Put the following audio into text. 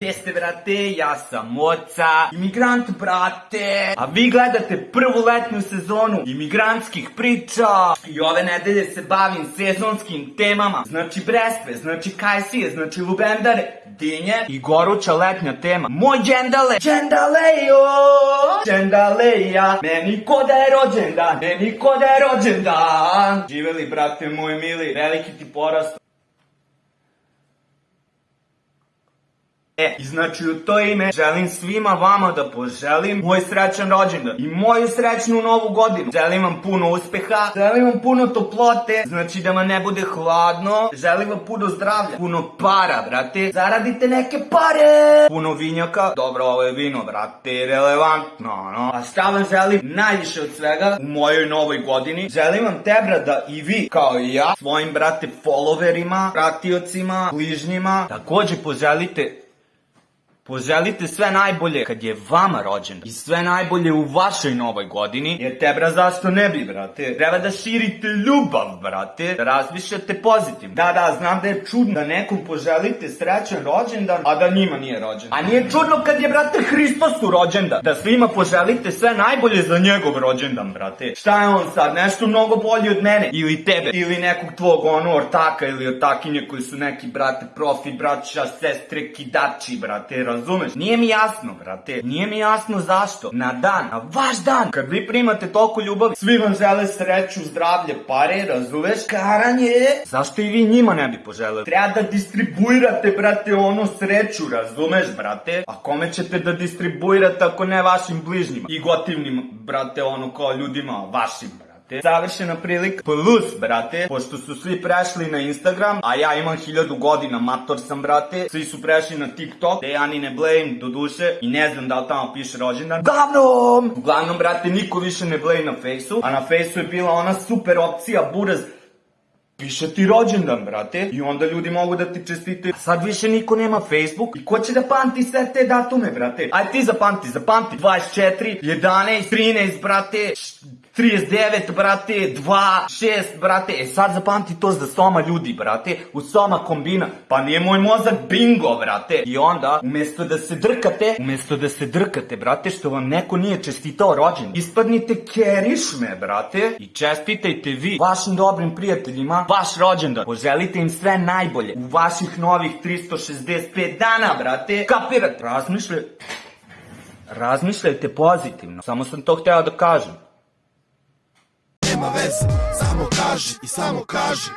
Gdje ste, brate? Ja sam Oca, imigrant, brate. A vi gledate prvu letnju sezonu imigrantskih priča. I ove nedelje se bavim sezonskim temama. Znači brestve, znači kajsije, znači lubendare, dinje i goruća letnja tema. Moj džendale, džendalejo, džendaleja. Meni ko da je rođendan, meni ko da je rođendan. Živeli, brate moji mili, veliki ti porast. I znači u to ime želim svima vama da poželim moj srećan rođendan i moju srećnu novu godinu. Želim vam puno uspeha, želim vam puno toplote, znači da vam ne bude hladno, želim vam puno zdravlja, puno para, brate, zaradite neke pare, puno vinjaka, dobro ovo je vino, brate, relevantno, no. A šta vam želim najviše od svega u mojoj novoj godini? Želim vam tebra da i vi, kao i ja, svojim, brate, followerima, pratiocima, bližnjima, takođe poželite sve najbolje kad je vama rođendan i sve najbolje u vašoj novoj godini, jer tebra zašto ne bi, brate? Treba da širite ljubav, brate, da razmišljate pozitivno. Da, znam da je čudno da nekom poželite srećan rođendan, a da njima nije rođendan. A nije čudno kad je, brate, Hristosu rođendan, da svima poželite sve najbolje za njegov rođendan, brate. Šta je on sad, nešto mnogo bolji od mene? Ili tebe? Ili nekog tvog ortaka ili ortakinje koji su neki, brate, profi, braća, sestre, kidači, brate, razumeš? Nije mi jasno, brate. Nije mi jasno zašto. Na vaš dan, kad vi primate toliko ljubavi, svi vam žele sreću, zdravlje, pare, razumeš? Karanje! Zašto i vi njima ne bi poželeli? Treba da distribuirate, brate, onu sreću, razumeš, brate? A kome ćete da distribuirate ako ne vašim bližnjima? I gotivnim, brate, kao ljudima, vašim, brate. Savršena prilika plus, brate, pošto su svi prešli na Instagram, a ja imam 1000 godina, mator sam, brate, svi su prešli na TikTok, gde ja ni ne blejim do duše i ne znam da li tamo piše rođendan. Uglavnom, brate, niko više ne bleji na fejsu, a na fejsu je bila ona super opcija, buraz, piše ti rođendan, brate, i onda ljudi mogu da ti čestitaju. A sad više niko nema Facebook i ko će da pamti sve te datume, brate? Aj ti zapamti, 24, 11, 13, brate, 39, brate, 2, 6, brate. Sad zapamti to za soma ljudi, brate, u soma kombina. Pa nije moj mozak bingo, brate. I onda, umesto da se drkate, brate, što vam neko nije čestitao rođendan, ispadnite kerišme, brate, i čestitajte vi vašim dobrim prijateljima vaš rođendan. Poželite im sve najbolje u vaših novih 365 dana, brate. Kapirate? Razmišljajte pozitivno. Samo sam to hteo da kažem. Nema veze, samo kaži i samo kaži.